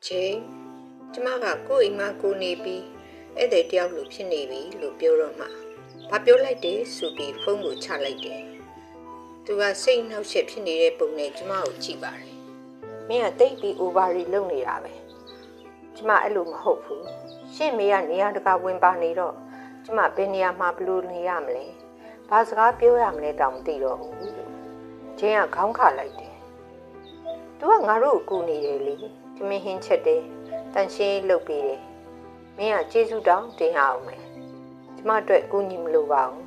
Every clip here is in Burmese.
Jane ကျမကကိုယ့်အိမ်မှာကိုနေပြီးအဲ့တဲ့တယောက်လိုဖြစ်နေပြီလို့ပြောတော့မှဘာပြောလိုက်တယ်ဆိုပြီးဖုန်းကိုချလိုက်တယ်သူကစိတ်နှောက်ယှက်ဖြစ်နေတဲ့ပုံနဲ့ကျမကိုကြည့်ပါတယ်မင်းကတိတ်ပြီး over လုပ်နေတာပဲကျမအဲ့လိုမဟုတ်ဘူးရှင့်မေကနေရာတကာဝင်ပါနေတော့ကျမဘယ်နေရာမှာဘလို့နေရမလဲဘာစကားပြောရမလဲတောင်မသိတော့ဘူးဂျင်းကခေါင်းခါလိုက်တယ်သူကငါတို့ကိုကူနေတယ်လေတမင်ဟင်းချက်တယ်တန်ရှင်းလုပ်ပေးတယ်မင်းကကျေးဇူးတောင်းတင်ရအောင်မယ်ကျမအတွက်ကူညီမလို့ပါဘူး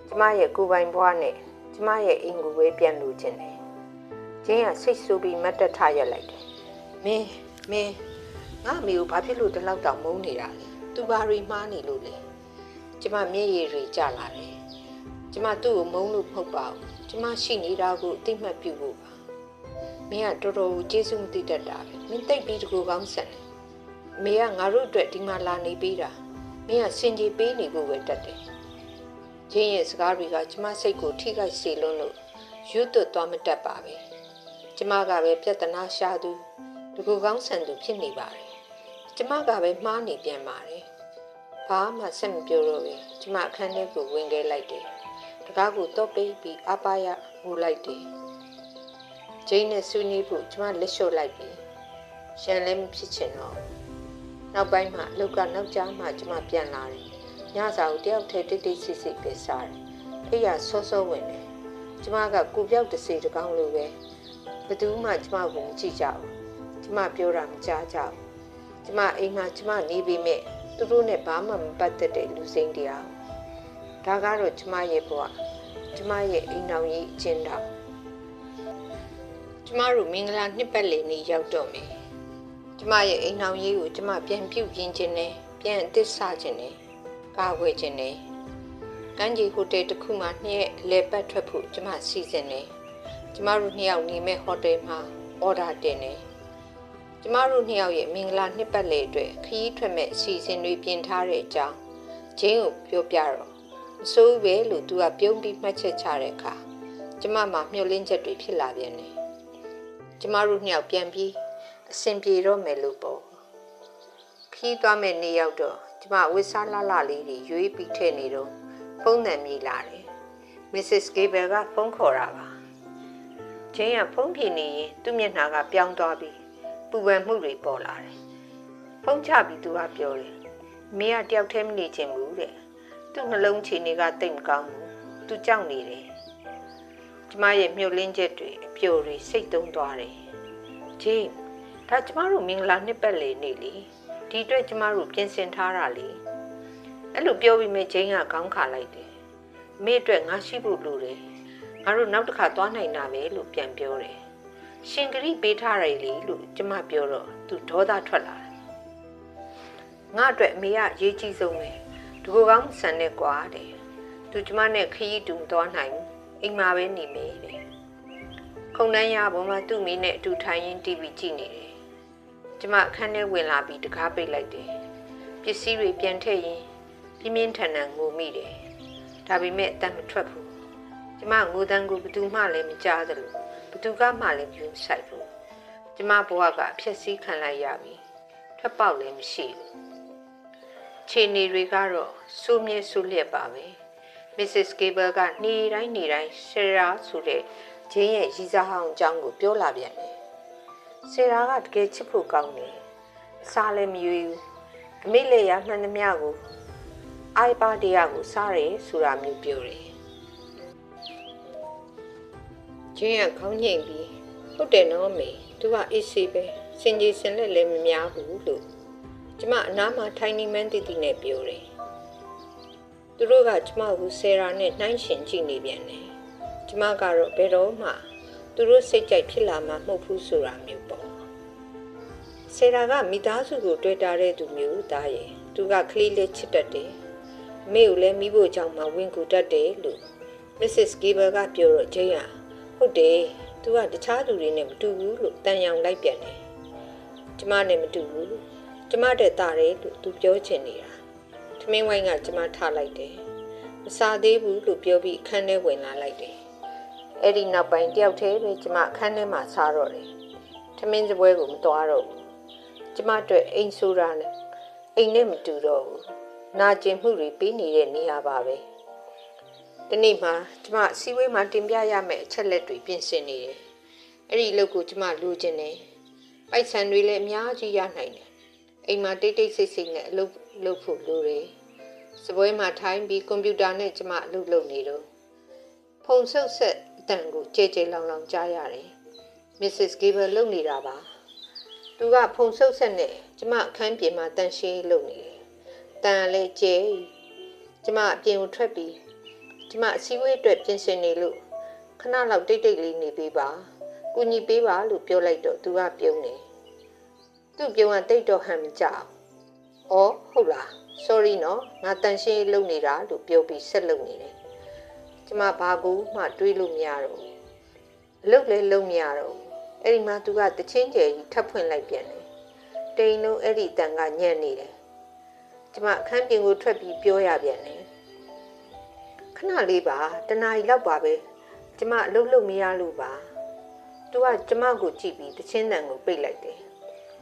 ကျမရဲ့ကိုယ်ပိုင်ဘွားနဲ့ကျမရဲ့အိမ်ကိုပဲပြန်လို့ခြင်းတယ်ဂျင်းကစိတ်ဆိုးပြီးမတ်တက်ထရက်လိုက်တယ်မင်းငါမေကိုဘာဖြစ်လို့ဒီလောက်တောင်မုန်းနေတာလဲသူဘာရီမှားနေလို့လဲကျမမျက်ရည်တွေကျလာတယ်ကျမသူ့ကိုမုန်းလို့မဟုတ်ပါဘူးကျမရှိနေတာကိုအသိမှတ်ပြုဖို့ပါမင်းကတော်တော်ကျေးဇူးမသိတတ်တာပဲမင်းတိတ်ပြီးတကူကောင်းဆန်တယ်အမေကငါတို့အတွက်ဒီမှာလာနေပေးတာမင်းကစင်ကြီးပေးနေဖို့ပဲတတ်တယ်ဂျင်းရဲ့စကားတွေကကျမစိတ်ကိုထိခိုက်စေလွန်းလို့ရွတ်သွတ်သွားမတတ်ပါပဲကျမကပဲပြဿနာရှာသူတကူကောင်းဆန်သူဖြစ်နေပါတယ်ကျမကပဲမှားနေပြန်ပါတယ်ဘာမှဆက်မပြောတော့ပဲကျမအခန်းထဲကိုဝင်ခဲ့လိုက်တယ်တကားကိုတော့ပိတ်ပြီးအပါရငိုလိုက်တယ်ဂျင်းနဲ့ဆွေးနွေးဖို့ကျမလက်လျှော့လိုက်ပြီးရှန်လည်းမဖြစ်ချင်တော့နောက်ပိုင်းမှာအလုပ်ကနောက်ကျမှကျမပြန်လာတယ်ညစာကိုတယောက်ထဲတိတ်တိတ်ဆိတ်ဆိတ်ပဲစားတယ်အိယာစောစောဝင်တယ်ကျမကကိုပြောက်တစေတကောင်းလိုပဲဘယ်သူမှကျမကိုမကြည့်ကြဘူးကျမပြောတာမကြားကြဘူးကျမအိမ်မှာကျမနေပြီးမြဲသူတို့နဲ့ဘာမှမပတ်သက်တဲ့လူစိမ်းတရားဒါကတော့ကျမရဲ့ဘဝကျမရဲ့အိမ်တော်ကြီးအကျဉ်းတော်ကျမတို့မင်္ဂလာနှစ်ပတ်လည်နေ့ရောက်တော့မယ်ကျမရဲ့အိမ်တော်ကြီးကိုကျမပြန်ပြုပြင်ခြင်းနဲ့ပြန်အသစ်ဆခြင်းနဲ့ကာကွယ်ခြင်းနဲ့ကမ်းခြေဟိုတယ်တစ်ခုမှနှစ်ရက်လဲပတ်ထွက်ဖို့ကျမစီစဉ်နေကျမတို့နှစ်ယောက်နေမဲ့ဟိုတယ်မှာအော်ဒါတင်နေကျမတို့နှစ်ယောက်ရဲ့မင်္ဂလာနှစ်ပတ်လည်အတွက်ခရီးထွက်မဲ့အစီအစဉ်တွေပြင်ထားတဲ့အကြောင်းဂျင်းကိုပြောပြတော့မစိုးဘူးပဲလို့သူကပြုံးပြီးမှတ်ချက်ချတဲ့အခါကျမမှာမျှော်လင့်ချက်တွေဖြစ်လာပြန်တယ်ကျမတို့နှစ်ယောက်ပြန်ပြီးအဆင်ပြေတော့မယ်လို့ပေါ့ခီးသွားမဲ့နေ့ရောက်တော့ကျမဝစ်စားလာလာလေးတွေရွေးပြီးထည့်နေတော့ဖုန်းတန်မြည်လာတယ် Mrs. Gable ကဖုန်းခေါ်တာပါဂျင်းကဖုန်းဖြေနေရင်သူ့မျက်နှာကပြောင်းသွားပြီးပူပန်မှုတွေပေါ်လာတယ်ဖုန်းချပြီးသူကပြောတယ်မင်းကတယောက်တည်းမနေချင်ဘူးတဲ့သူ့နှလုံးခြေတွေကတိတ်မကောင်းဘူးသူကြောက်နေတယ်ကျမရဲ့မျှော်လင့်ချက်တွေအပြိုတွေစိတ်တုံးသွားတယ်ဂျင်းဒါကျမတို့မင်္ဂလာနှစ်ပတ်လည်နေ့လေဒီအတွက်ကျမတို့ပြင်ဆင်ထားတာလေအဲ့လိုပြောပြီးမှဂျင်းကခေါင်းခါလိုက်တယ်မိအတွက်ငါရှိဖို့လိုတယ်ငါတို့နောက်တစ်ခါသွားနိုင်တာပဲလို့ပြန်ပြောတယ်ရှင်ဂရီပေးထားတယ်လေလို့ကျမပြောတော့သူဒေါသထွက်လာတယ်ငါအတွက်အမေကရေးကြီးဆုံးပဲဒီကိုကောင်းဆန်နဲ့ကွာတဲ့သူကျမနဲ့ခရီးတူမသွားနိုင်ဘူးအိမ်မှာပဲနေမယ်တဲ့ခုံတန်းရပေါ်မှာသူ့မိနဲ့အတူထိုင်ရင်း TV ကြည့်နေတယ်ကျမအခန်းထဲဝင်လာပြီးတကားပိတ်လိုက်တယ်ပစ္စည်းတွေပြန်ထည့်ရင်ပြင်းပြင်းထန်ထန်ငိုမိတယ်ဒါပေမဲ့အတန်မထွက်ဘူးကျမငိုတန်းကိုဘသူမှလည်းမကြားသလိုဘသူကမှလည်းပြုံးဆိုင်ဘူးကျမဘဝကအဖြစ်စည်းခံလိုက်ရပြီထွက်ပေါက်လည်းမရှိဘူးခြေနေတွေကတော့စိုးမြဲဆူလျက်ပါပဲ Mrs. Gable ကနေတိုင်းဆေရာဆိုတဲ့ဂျင်းရဲ့ရီစားဟောင်းအကြောင်းကိုပြောလာပြန်တယ်ဆေရာကတကယ်ချစ်ဖို့ကောင်းတယ်အစားလည်းမရွေးဘူးအမေလည်းရမှန်သမျှကိုအိုက်ပါတရားကိုစားရဲဆိုတာမျိုးပြောတယ်ဂျင်းကခေါင်းငိမ့်ပြီးဟုတ်တယ်နော်မေသူကအေးဆေးပဲစင်ကြီးစင်လက်လည်းမများဘူးလို့ကျမအနားမှာထိုင်နေမှန်းတည်တည်နဲ့ပြောတယ်သူတို့ကကျမကိုဆယ်ရာနဲ့နှိုင်းရှင်ကြည့်နေပြန်တယ်ကျမကတော့ဘယ်တော့မှသူတို့စိတ်ကြိုက်ဖြစ်လာမှမဟုတ်ဘူးဆိုတာမျိုးပေါ့ဆယ်ရာကမိသားစုကိုတွေ့တာတဲ့သူမျိုးသားရဲ့သူကကလေးလေးချစ်တတ်တယ်မိကိုလည်းမိဖို့ကြောင့်မှဝင်ကူတတ်တယ်လို့ Mrs. Gable ကပြောတော့ဂျိန်းကဟုတ်တယ်သူကတခြားသူတွေနဲ့မတူဘူးလို့တန်ရောင်လိုက်ပြန်တယ်ကျမနဲ့မတူဘူးကျမတဲ့တာတယ်လို့သူပြောချင်နေတာထမင်းဝိုင်းကကျမထားလိုက်တယ်မစားသေးဘူးလို့ပြောပြီးအခန်းထဲဝင်လာလိုက်တယ်အဲ့ဒီနောက်ပိုင်းတယောက်တည်းပဲကျမအခန်းထဲမှာစားတော့တယ်ထမင်းစပွဲကိုမသွားတော့ဘူး ကျမအတွက်အိမ်ဆိုးတာနဲ့အိမ်နဲ့မတူတော့ဘူးနာကျင်မှုတွေပေးနေတဲ့နေရာပါပဲဒီနေ့မှကျမအစည်းအဝေးမှာတင်ပြရမယ့်အချက်လက်တွေပြင်ဆင်နေတယ်အဲ့ဒီအလုပ်ကိုကျမလိုချင်တယ်ပိုက်ဆံတွေလည်းအများကြီးရနိုင်တယ်အိမ်မှာတိတ်တိတ်ဆိတ်ဆိတ်နဲ့အလုပ်လုပ်ဖို့လိုတယ်စပွဲမှာထိုင်ပြီးကွန်ပျူတာနဲ့ကျမအလုပ်လုပ်နေတော့ဖုန်းဆုပ်ဆက်အတန်ကိုကြဲကြဲလောင်လောင်ကြားရတယ် Mrs. Gable လုပ်နေတာပါသူကဖုန်းဆုပ်ဆက်နဲ့ကျမအခန်းပြင်မှာတန်ရှင်းလုပ်နေတယ်တန်လည်းကျဲကျမအပြင်ကိုထွက်ပြီးကျမအစည်းအဝေးအတွက်ပြင်ဆင်နေလို့ခဏလောက်တိတ်တိတ်လေးနေပေးပါကူညီပေးပါလို့ပြောလိုက်တော့သူကပြုံးနေသူ့ပြုံးကတိတ်တော့ဟန်မကြအော်ဟုတ်လား sorry နော်ငါတန်ရှင်းလုပ်နေတာလို့ပြောပြီးဆက်လုပ်နေတယ်ကျမဘာကူမှတွေးလို့မရတော့အလုပ်လည်းလုပ်မရတော့အဲ့ဒီမှာသူကတချင်းကျယ်ကြီးထပ်ဖွင့်လိုက်ပြန်တယ်တိန်လုံးအဲ့ဒီတန်ကညံ့နေတယ်ကျမအခန်းပြင်ကိုထွက်ပြီးပြောရပြန်တယ်ခဏလေးပါတနားရီလောက်ပါပဲကျမအလုပ်လုပ်မရလို့ပါသူကကျမကိုကြည့်ပြီးတချင်းတန်ကိုပိတ်လိုက်တယ်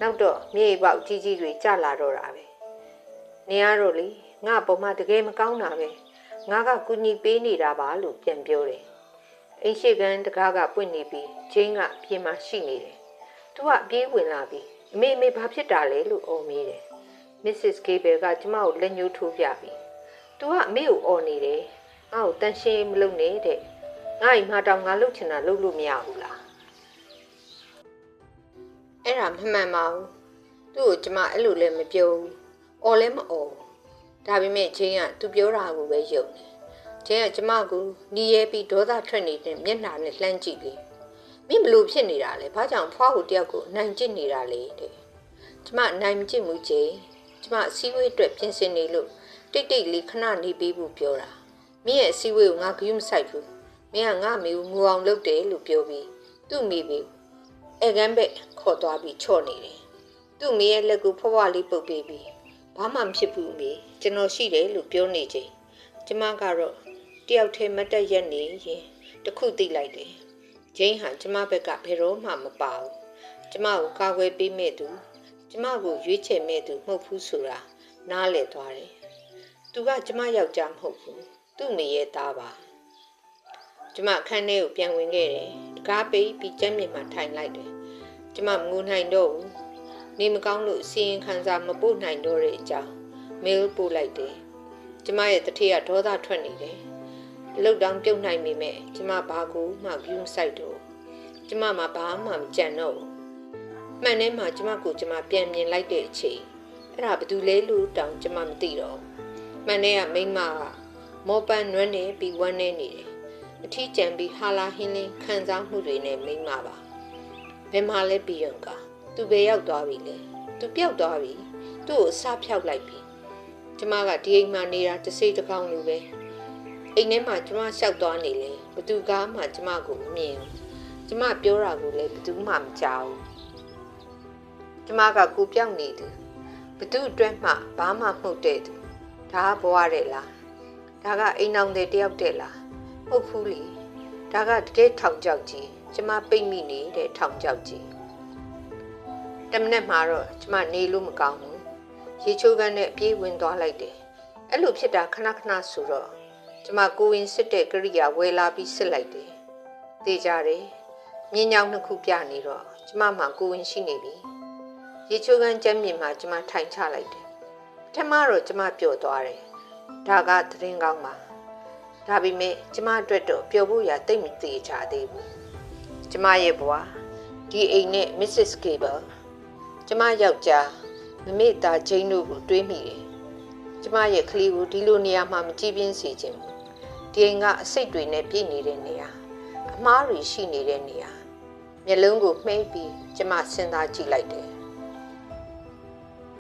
နောက်တော့မြေပေါက်ကြီးကြီးတွေကျလာတော့တာပဲနေရတော့လေငါပုံမှတကယ်မကောင်းတာပဲငါကကူညီပေးနေတာပါလို့ပြန်ပြောတယ်အိမ်ရှိကန်တကားကပွင့်နေပြီးချင်းကပြင်မှာရှိနေတယ်သူကပြေးဝင်လာပြီးအမေဘာဖြစ်တာလဲလို့အော်မေးတယ် Mrs. Gable ကကျမကိုလက်ညှိုးထိုးပြပြီးသူကအမေကိုအော်နေတယ်ငါ့ကိုတန်ရှင်းမလုပ်နဲ့တဲ့ငါ့အိမ်မှာတောင်ငါလုပ်ချင်တာလုပ်လို့မရဘူးလားအဲ့ဒါမမှန်ပါဘူးသူ့ကိုကျမအဲ့လိုလည်းမပြောဘူးအော်လည်းမအော်ဒါပေမဲ့ချင်းကသူပြောတာကိုပဲယုံတယ်ချင်းကကျမကိုနီးရဲပြီးဒေါသထွက်နေတဲ့မျက်နှာနဲ့လှမ်းကြည့်ပြီးမင်းဘလို့ဖြစ်နေတာလဲဘာကြောင့်ဖွားကိုတယောက်ကိုနိုင်ကျစ်နေတာလဲတဲ့ကျမနိုင်မကျစ်ဘူးချင်းကျမအစည်းအဝေးအတွက်ပြင်ဆင်နေလို့တိတ်တိတ်လေးခဏနေပေးဖို့ပြောတာမင်းရဲ့အစည်းအဝေးကိုငါဂရုမစိုက်ဘူးမင်းကငါမေကိုငူအောင်လုပ်တယ်လို့ပြောပြီးသူ့မိပြီးအဲကန်းဘက်ခေါ်သွားပြီးချော့နေတယ်သူ့မိရဲ့လက်ကိုဖွားဖွားလေးပုတ်ပေးပြီးဘာမှမဖြစ်ဘူးမေကျွန်တော်ရှိတယ်လို့ပြောနေချိန်ကျမကတော့တယောက်တည်းမတက်ရက်နေရင်တခုသိလိုက်တယ်ဂျိန်းဟာကျမဘက်ကဘယ်တော့မှမပါဘူးကျမကိုကာကွယ်ပေးမဲ့သူကျမကိုရွေးချယ်မဲ့သူမဟုတ်ဘူးဆိုတာနားလည်သွားတယ်သူကကျမယောက်ျားမဟုတ်ဘူးသူ့မိရဲ့သားပါကျမအခန်းထဲကိုပြန်ဝင်ခဲ့တယ်တကားပိတ်ပြီးကျမ်းမြေမှာထိုင်လိုက်တယ်ကျမမငိုနိုင်တော့ဘူးနေမကောင်းလို့စီရင်ခံစားမပို့နိုင်တော့တဲ့အကြောင်းမေးလ်ပို့လိုက်တယ်ကျမရဲ့တတိယဒေါသထွက်နေတယ်အလုတ်တောင်ပြုတ်နိုင်ပေမဲ့ကျမဘာကိုမှဂရုမစိုက်တော့ကျမမှာဘာမှမကြံတော့ဘူးမှန်ထဲမှာကျမကိုကျမပြန်မြင်လိုက်တဲ့အချိန်အဲ့ဒါဘာတူလဲလို့တောင်ကျမမသိတော့မှန်ထဲကမိန်းမကမောပန်းနွမ်းနေပြီးဝမ်းနေနေတယ်အထီးကျန်ပြီးဟာလာဟင်းလင်းခံစားမှုတွေနဲ့မိန်းမပါဘယ်မှာလဲပြီးရင်ကသူပဲရောက်သွားပြီလေသူပျောက်သွားပြီသူ့ကိုအစားဖြောက်လိုက်ပြီကျမကဒီအိမ်မှာနေတာတစ်စိတ်တစ်ကောင်လိုပဲအိမ်ထဲမှာကျမရှောက်သွားနေလေဘသူကားမှကျမကိုမမြင်ဘူးကျမပြောတာကိုလည်းဘသူမှမကြောက်ဘူးကျမကကိုပြောက်နေတယ်ဘသူအတွက်မှဘာမှမဟုတ်တဲ့သူဒါကဘဝတဲ့လားဒါကအိမ်အောင်တဲ့တယောက်တဲ့လားဟုတ်ဘူးလေဒါကတကယ်ထောင်ကြောက်ကြီးကျမပိတ်မိနေတဲ့ထောင်ကြောက်ကြီးတမနဲ့မှာတော့ကျမနေလို့မကောင်းဘူးရေချိုးကန်းနဲ့ပြေးဝင်သွားလိုက်တယ်အဲ့လိုဖြစ်တာခဏခဏဆိုတော့ကျမကိုဝင်စစ်တဲ့ကရိယာဝယ်လာပြီးစစ်လိုက်တယ်သိကြတယ်မြင်းညောင်းနှစ်ခုပြနေတော့ကျမမှကိုဝင်ရှိနေပြီရေချိုးကန်းကျမ်းမြေမှာကျမထိုင်ချလိုက်တယ်ပထမတော့ကျမပျော်သွားတယ်ဒါကသတင်းကောင်းပါဒါပေမဲ့ကျမအတွက်တော့ပျော်ဖို့ရတိတ်မသေးချာသေးဘူးကျမရဲ့ဘဝဒီအိမ်နဲ့ Mrs. Gable ကျမယောက်ျားမမေ့တာဂျိန်းတို့ကိုတွေးမိတယ်ကျမရဲ့ကလေးကိုဒီလိုနေရာမှာမကြည့်ပြင်းစေချင်ဘူးဒီအိမ်ကအစိတ်တွေနဲ့ပြည့်နေတဲ့နေရာအမားတွေရှိနေတဲ့နေရာမျက်လုံးကိုမှိတ်ပြီးကျမစဉ်းစားကြည့်လိုက်တယ်